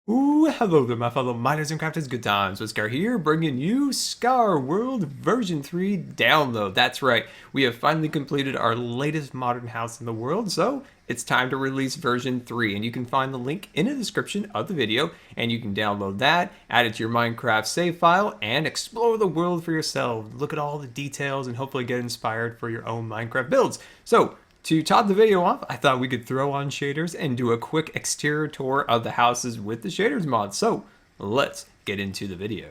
Ooh, hello there, my fellow miners and crafters. Good times with Scar here, bringing you ScarWorld version 3 download. That's right, we have finally completed our latest modern house in the world, so it's time to release version 3. And you can find the link in the description of the video, and you can download that, add it to your Minecraft save file, and explore the world for yourself. Look at all the details and hopefully get inspired for your own Minecraft builds. So, to top the video off, I thought we could throw on shaders and do a quick exterior tour of the houses with the shaders mod. So let's get into the video.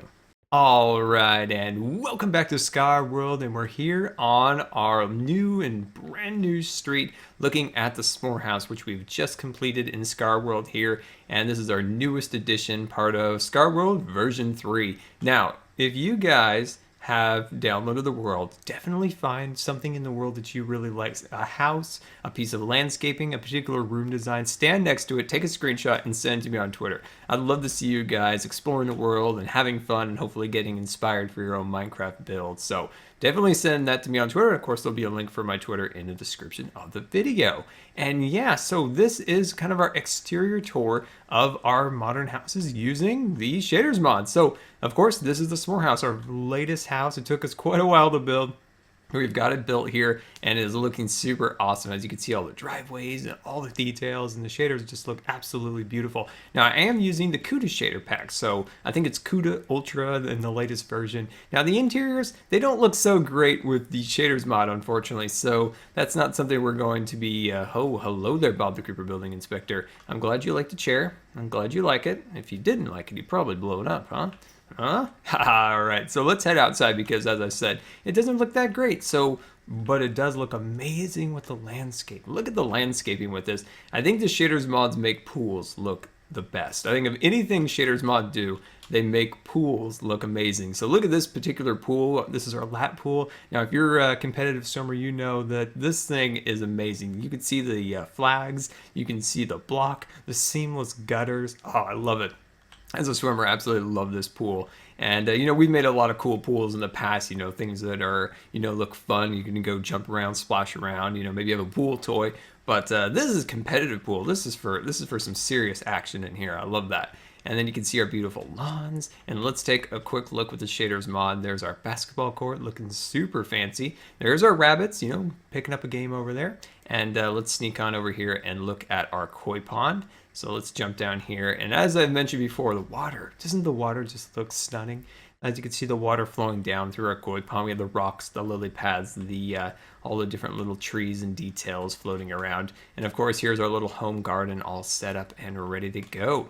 Alright, and welcome back to ScarWorld, and we're here on our new and brand new street looking at the s'more house, which we've just completed in ScarWorld here, and this is our newest edition, part of ScarWorld version 3. Now, if you guys have downloaded the world, definitely find something in the world that you really like. A house, a piece of landscaping, a particular room design. Stand next to it, take a screenshot, and send it to me on Twitter. I'd love to see you guys exploring the world and having fun and hopefully getting inspired for your own Minecraft build. So definitely send that to me on Twitter. Of course, there'll be a link for my Twitter in the description of the video. And yeah, so this is kind of our exterior tour of our modern houses using the shaders mod. So of course, this is the s'more house, our latest house. It took us quite a while to build. We've got it built here and it is looking super awesome. As you can see, all the driveways and all the details, and the shaders just look absolutely beautiful. Now I am using the Cuda shader pack, so I think it's Cuda Ultra in the latest version. Now the interiors, they don't look so great with the shaders mod, unfortunately, so that's not something we're going to be, oh, hello there, Bob the Creeper Building Inspector. I'm glad you like the chair. I'm glad you like it. If you didn't like it, you'd probably blow it up, huh? Huh? Alright, so let's head outside because, as I said, it doesn't look that great. So, but it does look amazing with the landscape. Look at the landscaping with this. I think the shaders mods make pools look the best. I think of anything shaders mod do, they make pools look amazing. So look at this particular pool. This is our lap pool. Now, if you're a competitive swimmer, you know that this thing is amazing. You can see the flags. You can see the block, the seamless gutters. Oh, I love it. As a swimmer, I absolutely love this pool. And, you know, we've made a lot of cool pools in the past, you know, things that are, you know, look fun. You can go jump around, splash around, you know, maybe you have a pool toy. But this is a competitive pool. This is for some serious action in here. I love that. And then you can see our beautiful lawns. And let's take a quick look with the shaders mod. There's our basketball court looking super fancy. There's our rabbits, you know, picking up a game over there. And let's sneak on over here and look at our koi pond. So let's jump down here. And as I mentioned before, the water. Doesn't the water just look stunning? As you can see, the water flowing down through our koi pond. We have the rocks, the lily pads, the all the different little trees and details floating around. And of course, here's our little home garden all set up and ready to go.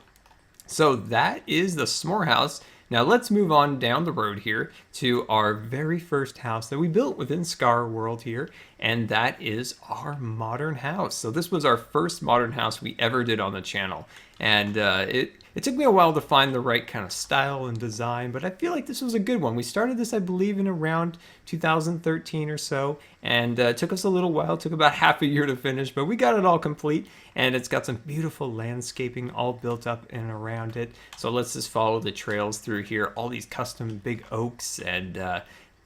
So that is the s'more house. Now let's move on down the road here to our very first house that we built within ScarWorld here, and that is our modern house. So this was our first modern house we ever did on the channel, and it took me a while to find the right kind of style and design, but I feel like this was a good one. We started this, I believe, in around 2013 or so, and it took us a little while. It took about half a year to finish, but we got it all complete, and it's got some beautiful landscaping all built up and around it. So let's just follow the trails through here. All these custom big oaks and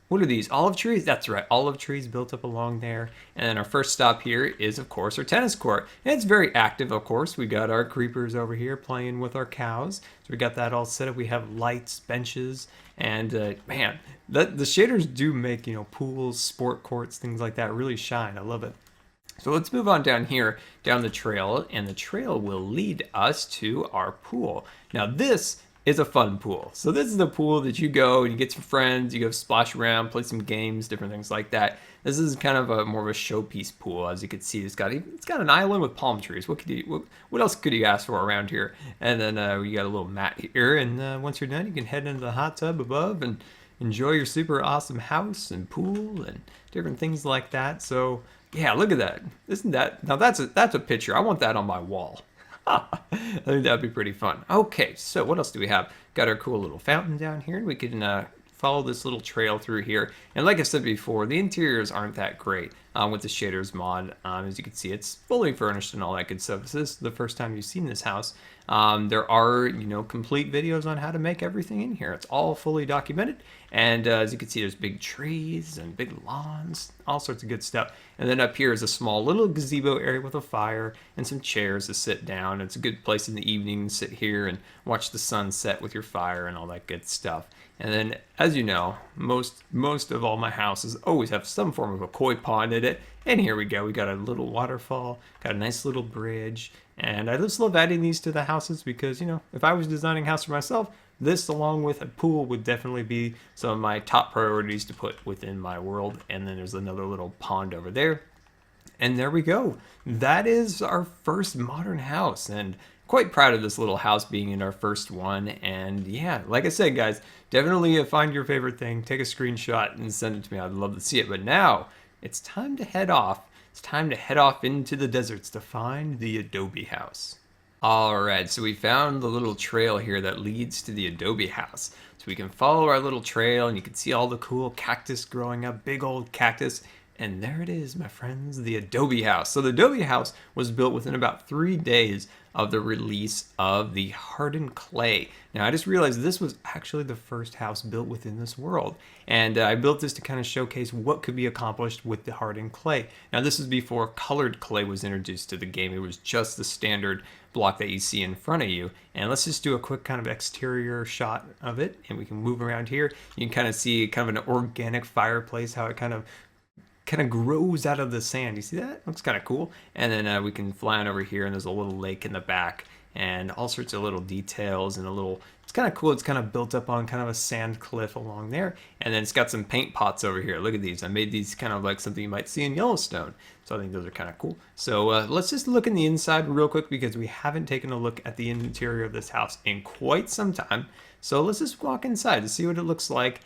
what are these? Olive trees? That's right, olive trees built up along there. And then our first stop here is, of course, our tennis court. And it's very active, of course. We got our creepers over here playing with our cows. So we got that all set up. We have lights, benches, and man, the shaders do make, you know, pools, sport courts, things like that really shine. I love it. So let's move on down here, down the trail, and the trail will lead us to our pool. Now this is a fun pool. So this is the pool that you go and you get some friends, you go splash around, play some games, different things like that. This is kind of a more of a showpiece pool. As you can see, it's got an island with palm trees. What else could you ask for around here? And then we got a little mat here, and once you're done, you can head into the hot tub above and enjoy your super awesome house and pool and different things like that. So yeah, look at that. Isn't that, now that's a picture. I want that on my wall. I think that'd be pretty fun. Okay, so what else do we have? Got our cool little fountain down here. We can follow this little trail through here. And like I said before, the interiors aren't that great with the shaders mod. As you can see, it's fully furnished and all that good stuff. This is the first time you've seen this house. There are, complete videos on how to make everything in here. It's all fully documented. And as you can see, there's big trees and big lawns, all sorts of good stuff. And then up here is a small little gazebo area with a fire and some chairs to sit down. It's a good place in the evening to sit here and watch the sunset with your fire and all that good stuff. And then, as you know, most of all my houses always have some form of a koi pond in it. And here we go. We got a little waterfall, got a nice little bridge. And I just love adding these to the houses because, if I was designing a house for myself, this along with a pool would definitely be some of my top priorities to put within my world. And then there's another little pond over there. And there we go. That is our first modern house. And quite proud of this little house being in our first one. And yeah, like I said, guys, definitely find your favorite thing, take a screenshot and send it to me. I'd love to see it. But now it's time to head off. It's time to head off into the deserts to find the Adobe House. All right, so we found the little trail here that leads to the Adobe House. So we can follow our little trail and you can see all the cool cactus growing up, big old cactus. And there it is, my friends, the Adobe House. So the Adobe House was built within about 3 days of the release of the hardened clay. Now, I just realized this was actually the first house built within this world. And I built this to kind of showcase what could be accomplished with the hardened clay. Now, this is before colored clay was introduced to the game. It was just the standard block that you see in front of you. And let's just do a quick kind of exterior shot of it. And we can move around here. You can kind of see kind of an organic fireplace, how it kind of grows out of the sand. You see that? Looks kind of cool. And then we can fly on over here and there's a little lake in the back and all sorts of little details and it's kind of cool. It's kind of built up on kind of a sand cliff along there. And then it's got some paint pots over here. Look at these. I made these kind of like something you might see in Yellowstone. So I think those are kind of cool. So let's just look in the inside real quick because we haven't taken a look at the interior of this house in quite some time. So let's just walk inside to see what it looks like.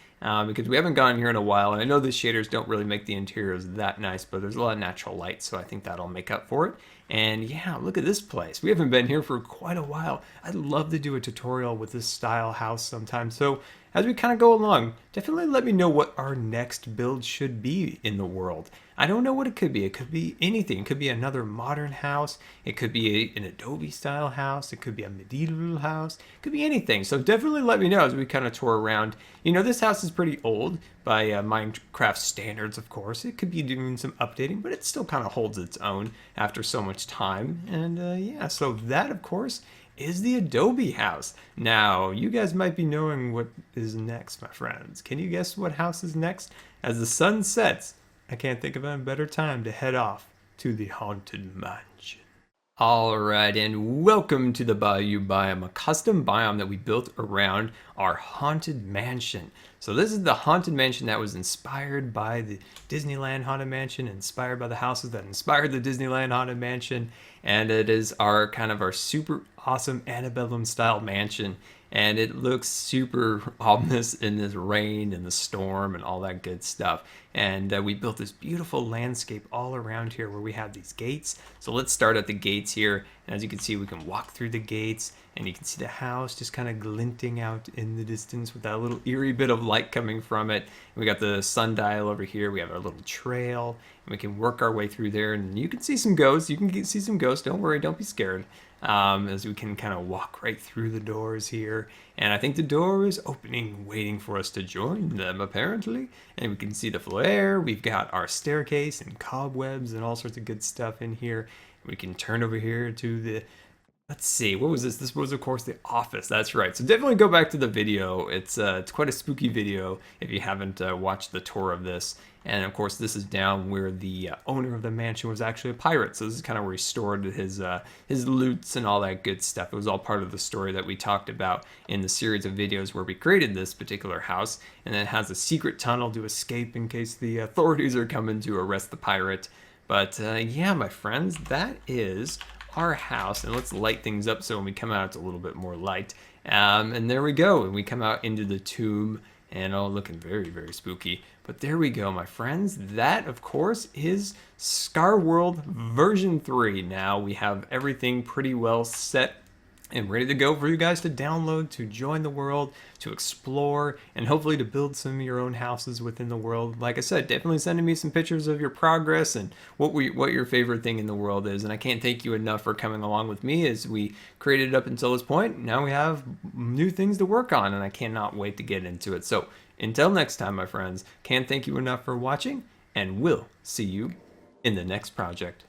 Because we haven't gone here in a while, and I know the shaders don't really make the interiors that nice, but there's a lot of natural light, so I think that'll make up for it. And yeah, look at this place. We haven't been here for quite a while. I'd love to do a tutorial with this style house sometime. So as we kind of go along, definitely let me know what our next build should be in the world. I don't know what it could be. It could be anything. It could be another modern house. It could be an Adobe style house. It could be a medieval house. It could be anything. So definitely let me know as we kind of tour around. This house is pretty old by Minecraft standards, of course. It could be doing some updating, but it still kind of holds its own after so much time. And yeah, so that, of course, is the Adobe House. Now, you guys might be knowing what is next, my friends. Can you guess what house is next? As the sun sets, I can't think of a better time to head off to the Haunted Mansion. Alright, and welcome to the Bayou Biome, a custom biome that we built around our Haunted Mansion. So this is the Haunted Mansion that was inspired by the Disneyland Haunted Mansion, inspired by the houses that inspired the Disneyland Haunted Mansion, and it is our kind of our super awesome antebellum style mansion. And it looks super ominous in this rain and the storm and all that good stuff. And we built this beautiful landscape all around here where we have these gates. So let's start at the gates here. And as you can see, we can walk through the gates and you can see the house just kind of glinting out in the distance with that little eerie bit of light coming from it. And we got the sundial over here. We have our little trail and we can work our way through there. And you can see some ghosts. You can see some ghosts. Don't worry. Don't be scared. As we can kind of walk right through the doors here. And I think the door is opening, waiting for us to join them, apparently. And we can see the flare. We've got our staircase and cobwebs and all sorts of good stuff in here. We can turn over here to the... Let's see, what was this? This was, of course, the office. That's right. So definitely go back to the video. It's quite a spooky video if you haven't watched the tour of this. And of course, this is down where the owner of the mansion was actually a pirate. So this is kind of where he stored his loots and all that good stuff. It was all part of the story that we talked about in the series of videos where we created this particular house. And it has a secret tunnel to escape in case the authorities are coming to arrest the pirate. But yeah, my friends, that is our house. And let's light things up so when we come out, it's a little bit more light. And there we go. And we come out into the tomb. And all looking very, very spooky. But there we go, my friends. That, of course, is ScarWorld version 3. Now we have everything pretty well set and ready to go for you guys to download, to join the world, to explore, and hopefully to build some of your own houses within the world. Like I said, definitely sending me some pictures of your progress and what your favorite thing in the world is. And I can't thank you enough for coming along with me as we created it up until this point. Now we have new things to work on, and I cannot wait to get into it. So until next time, my friends, can't thank you enough for watching, and we'll see you in the next project.